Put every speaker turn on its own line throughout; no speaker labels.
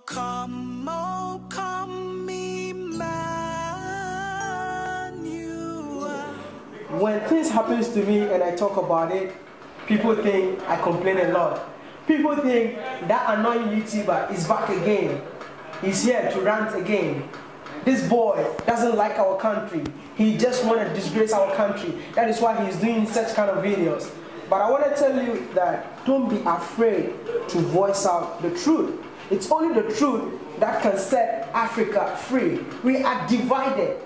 Come, oh, come, Emmanuel.
When things happens to me and I talk about it, people think I complain a lot. People think that annoying YouTuber is back again. He's here to rant again. This boy doesn't like our country. He just wants to disgrace our country. That is why he's doing such kind of videos. But I want to tell you that don't be afraid to voice out the truth. It's only the truth that can set Africa free. We are divided.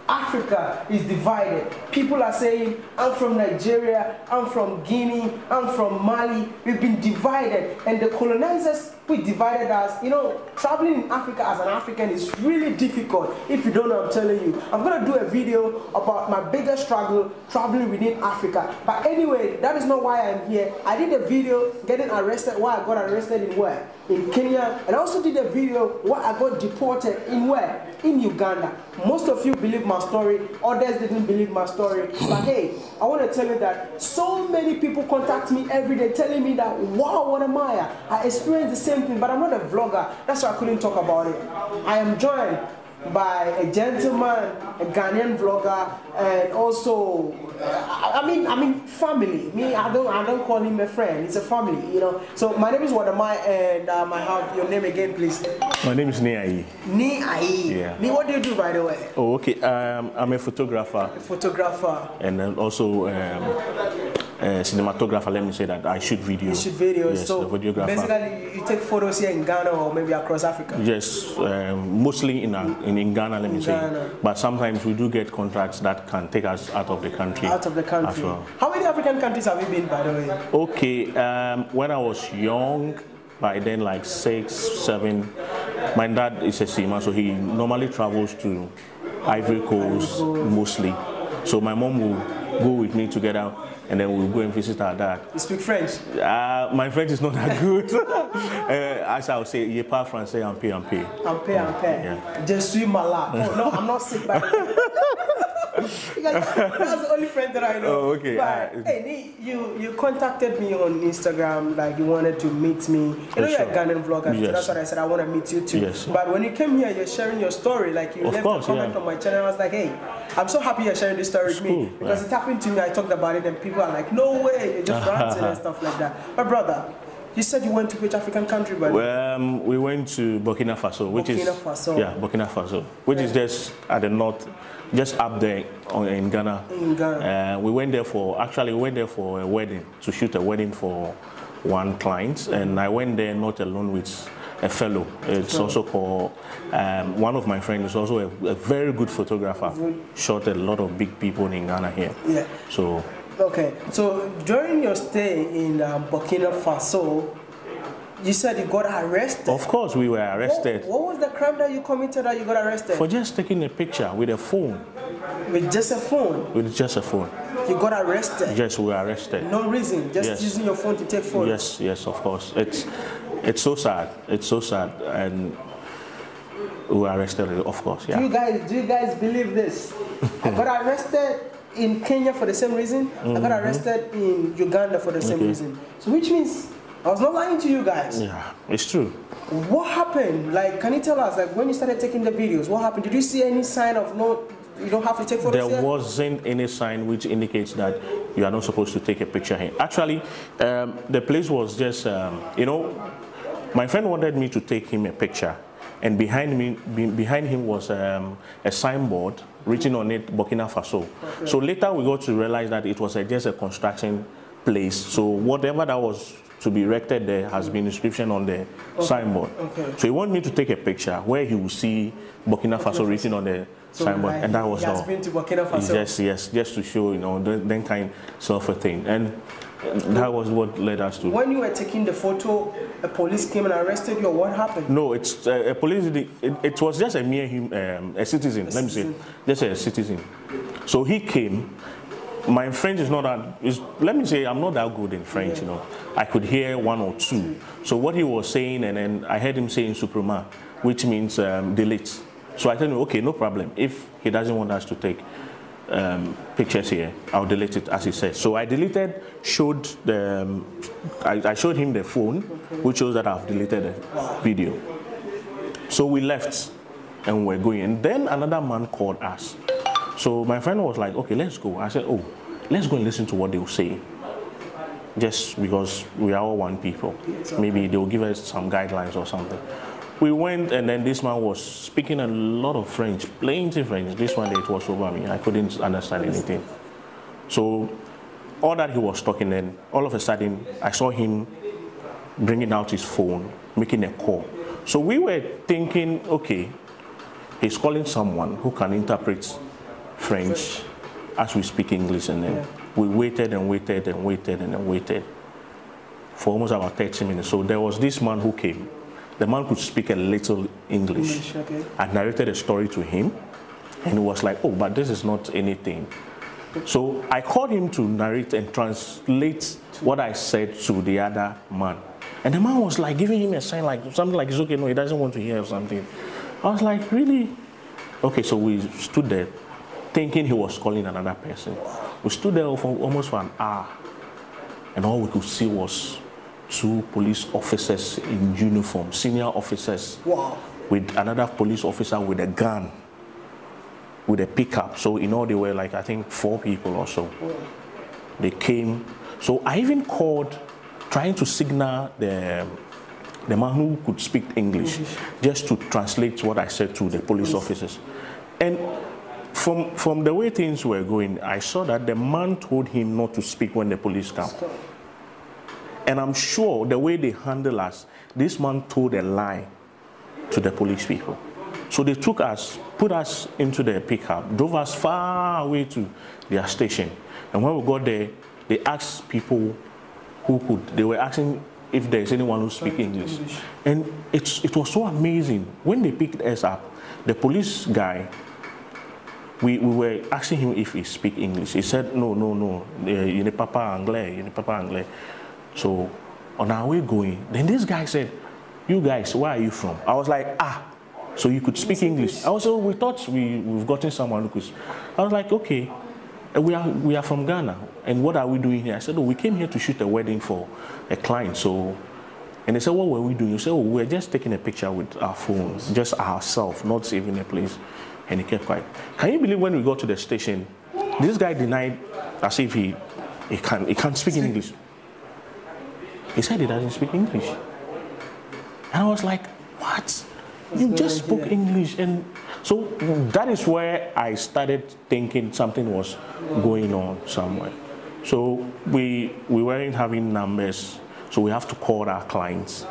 Africa is divided. People are saying, I'm from Nigeria, I'm from Guinea, I'm from Mali. We've been divided. And the colonizers, we divided us. You know, traveling in Africa as an African is really difficult. If you don't know, I'm telling you. I'm going to do a video about my biggest struggle traveling within Africa. But anyway, that is not why I'm here. I did a video getting arrested, why I got arrested in where? In Kenya. And I also did a video where I got deported in where? In Uganda. Most of you believe my story, others didn't believe my story. But hey, I want to tell you that so many people contact me every day telling me that, wow, what am I? I experienced the same thing, but I'm not a vlogger. That's why I couldn't talk about it. I am joined by a gentleman, a Ghanaian vlogger, and also, I mean, family. Me, I don't call him a friend. It's a family, you know. So my name is Wadamai, and I have your name again, please.
My name is Niai.
Niai.
Yeah.
Ni, what do you do, by the way?
Oh, okay. I'm a photographer.
A photographer.
And then also cinematographer. Let me say that I shoot videos.
You shoot videos.
Yes,
so basically, you take photos here in Ghana or maybe across Africa.
Yes, mostly in Ghana. Let me say. But sometimes we do get contracts that can take us out of the country.
Out of the country.
As well.
How many African countries have you been, by the way?
Okay. When I was young, by then like 6, 7. My dad is a seaman, so he normally travels to Ivory Coast mostly. So my mom will go with me together, and then we'll go and visit our dad.
You speak French?
My French is not that good. As I would say, je parle français un peu, un peu.
Un peu, un peu.
Yeah.
Je suis malade. Oh no, I'm not sick, by the way. That's the only friend that I know.
Oh, okay.
But, hey, you contacted me on Instagram, like you wanted to meet me. You know, you're a Ghanaian vlogger,
yes.
So that's what I said, I want to meet you too.
Yes.
But when you came here, you're sharing your story, like you left a comment on my channel. I was like, hey, I'm so happy you're sharing this story with me. Because it happened to me, I talked about it, and people are like, no way, you're just ranting and stuff like that. But brother, you said you went to which African country, brother?
Well, we went to Burkina Faso, which is Burkina Faso, which is just at the north, just up there in Ghana.
In Ghana.
We went there for a wedding, to shoot a wedding for one client, and I went there not alone with a fellow. It's also called one of my friends is also a very good photographer. Shot a lot of big people in Ghana here.
Yeah.
So.
Okay, so during your stay in Burkina Faso, you said you got arrested.
Of course, we were arrested.
What was the crime that you committed that you got arrested?
For just taking a picture with a phone.
With just a phone?
With just a phone.
You got arrested?
Yes, we were arrested.
No reason, just using your phone to take photos?
Yes, yes, of course. It's so sad. It's so sad, and we were arrested, of course. Yeah.
Do you guys believe this? I got arrested in Kenya for the same reason. I got arrested in Uganda for the same reason. So which means I was not lying to you guys.
Yeah, it's true.
What happened? Like, can you tell us, like, when you started taking the videos, what happened? Did you see any sign of you don't have to take photos
There wasn't any sign which indicates that you are not supposed to take a picture here. Actually, the place was just, you know, my friend wanted me to take him a picture, and behind him was a signboard written on it Burkina Faso. Okay. So later we got to realize that it was just a construction place. So whatever that was to be erected there has been inscription on the signboard. Okay. So he wanted me to take a picture where he will see Burkina Faso written on the signboard, and that was all.
He has been to Burkina Faso.
Yes, just to show, you know, then kind of a thing. And that was what led us to.
When you were taking the photo, a police came and arrested you, or what happened?
No, it's a police. It was just a mere a citizen. Let me say, just a citizen. So he came. My French is not that. Let me say, I'm not that good in French. You know, I could hear one or two. So what he was saying, and then I heard him saying "supprima," which means delete. So I told him, okay, no problem. If he doesn't want us to take pictures here, I'll delete it as he said. So I deleted, I showed him the phone, which shows that I've deleted the video. So we left and we're going. And then another man called us. So my friend was like, okay, let's go. I said, oh, let's go and listen to what they will say. Just because we are all one people. Maybe they will give us some guidelines or something. We went, and then this man was speaking a lot of French, plenty French. This one, it was over me. I couldn't understand anything. So all that he was talking, then all of a sudden, I saw him bringing out his phone, making a call. So we were thinking, okay, he's calling someone who can interpret French as we speak English, and then we waited and waited and waited and then waited for almost about 30 minutes. So there was this man who came. The man could speak a little English.
Okay.
I narrated a story to him, and he was like, oh, but this is not anything. So I called him to narrate and translate what I said to the other man. And the man was like giving him a sign, like something like, it's okay, no, he doesn't want to hear something. I was like, really? Okay, so we stood there thinking he was calling another person. We stood there for almost an hour, and all we could see was 2 police officers in uniform, senior officers, with another police officer with a gun, with a pickup. So in all, they were like, I think 4 people or so. They came. So I even called, trying to signal the man who could speak English, just to translate what I said to the police officers. And from the way things were going, I saw that the man told him not to speak when the police come. And I'm sure the way they handle us, this man told a lie to the police people. So they took us, put us into the pickup, drove us far away to their station. And when we got there, they asked people who could, they were asking if there's anyone who speaks English. And it was so amazing. When they picked us up, the police guy, we were asking him if he speaks English. He said, no, il ne parle pas anglais, il ne parle pas anglais. So on our way going, then this guy said, you guys, where are you from? I was like, so you could speak English. Also, we thought we've gotten someone who could. I was like, okay, we are from Ghana, and what are we doing here? I said, oh, we came here to shoot a wedding for a client. So, and they said, what were we doing? You said, oh, we're just taking a picture with our phones, just ourselves, not saving a place. And he kept quiet. Can you believe when we got to the station, this guy denied as if he can't speak in English. He said he doesn't speak English. And I was like, what? You just spoke English. And so that is where I started thinking something was going on somewhere. So we weren't having numbers, so we have to call our clients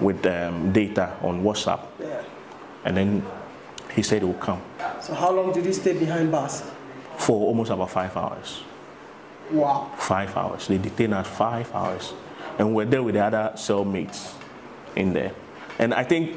with data on WhatsApp. And then he said he will come.
So how long did you stay behind bars?
For almost about 5 hours.
Wow.
5 hours. They detained us 5 hours. And we're there with the other cellmates in there. And I think,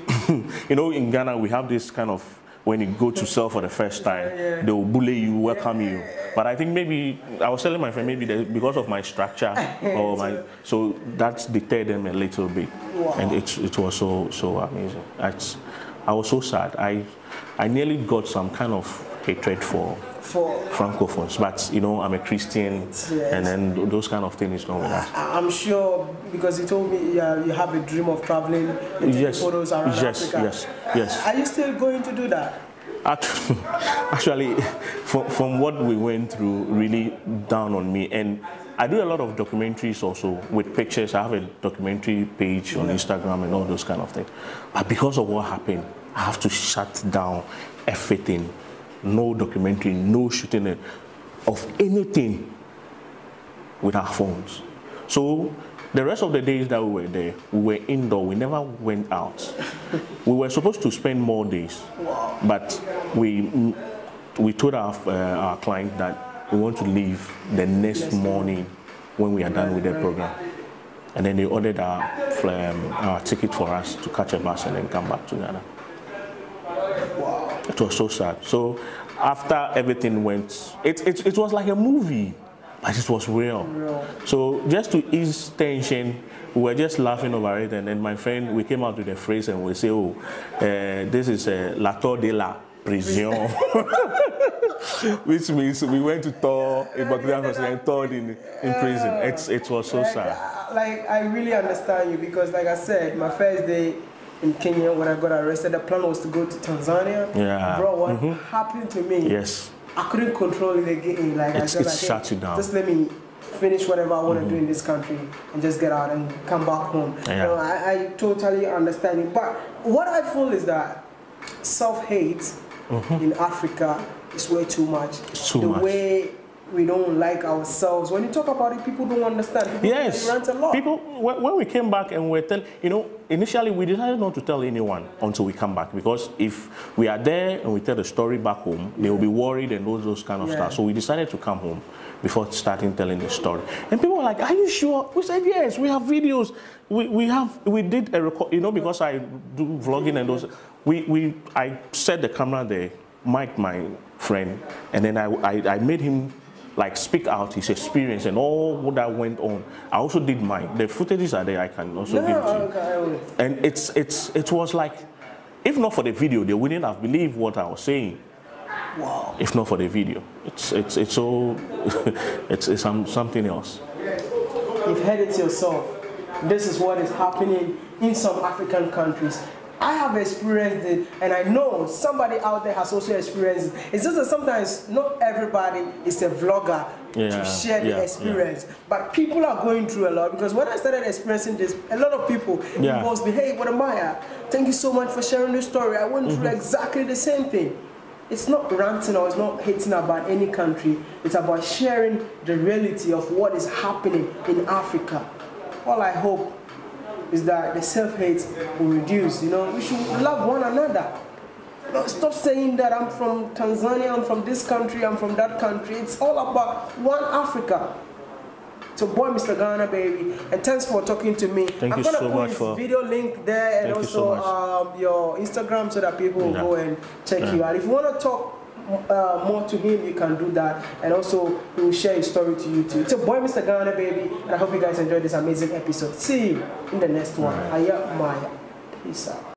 you know, in Ghana, we have this kind of, when you go to cell for the first time, they will bully you, welcome you. But I think maybe, I was telling my friend, maybe because of my structure, or so that deterred them a little bit.
Wow.
And it was so amazing. I was so sad. I nearly got some kind of hatred for Francophones, but you know, I'm a Christian, and then those kind of things don't with us.
I'm sure, because you told me you have a dream of traveling and taking photos around Africa.
Yes.
Are you still going to do that?
Actually, from what we went through, really down on me. And I do a lot of documentaries also with pictures. I have a documentary page on Instagram and all those kind of things. But because of what happened, I have to shut down everything. No documentary, no shooting of anything with our phones. So the rest of the days that we were there, we were indoor. We never went out. We were supposed to spend more days, but we told our client that we want to leave the next morning when we are done with the program. And then they ordered our ticket for us to catch a bus and then come back to Ghana. It was so sad. So after everything went, it was like a movie, but it was real. So just to ease tension, we were just laughing over it, and then my friend, we came out with a phrase and we say, oh, this is la tour de la prison, which means we went to tour in Burkina Faso and toured in prison. It was so sad.
Like, I really understand you, because like I said, my first day, in Kenya when I got arrested. The plan was to go to Tanzania.
Yeah.
Bro, what happened to me?
Yes.
I couldn't control it again. Like I said,
It shut you down.
Just let me finish whatever I want to do in this country and just get out and come back home.
Yeah.
You know, I totally understand it. But what I feel is that self-hate in Africa is way too much.
It's too much.
Way we don't like ourselves. When you talk about it, people don't understand. People
Yes.
rant a lot.
People, when we came back and we're telling, you know, initially we decided not to tell anyone until we come back, because if we are there and we tell the story back home, they will be worried and those kind of stuff. So we decided to come home before starting telling the story. And people were like, "Are you sure?" We said, "Yes, we have videos. We did a record, you know, because I do vlogging and those. I set the camera there, mic'd my friend, and then I made him like speak out his experience and all that went on. I also did mine. The footages are there. I can also give it to you. And it was like, if not for the video, they wouldn't have believed what I was saying.
Wow.
If not for the video, it's so it's something else.
You've heard it yourself. This is what is happening in some African countries. I have experienced it, and I know somebody out there has also experienced it. It's just that sometimes not everybody is a vlogger to share the experience. But people are going through a lot, because when I started experiencing this, a lot of people involved me, "Hey, what am I? Thank you so much for sharing this story. I went through exactly the same thing." It's not ranting or it's not hating about any country. It's about sharing the reality of what is happening in Africa. All I hope is that the self-hate will reduce. You know, we should love one another. Stop saying that I'm from Tanzania, I'm from this country, I'm from that country. It's all about one Africa. So boy, Mr. Ghana, baby, and thanks for talking to me.
Thank you so much for
video link there, and also your Instagram, so that people will go and check you out. If you want to talk more to him, you can do that, and also he will share his story to you too. So boy, Mr. Ghana, baby, and I hope you guys enjoyed this amazing episode. See you in the next one. Aya Maya. Peace out.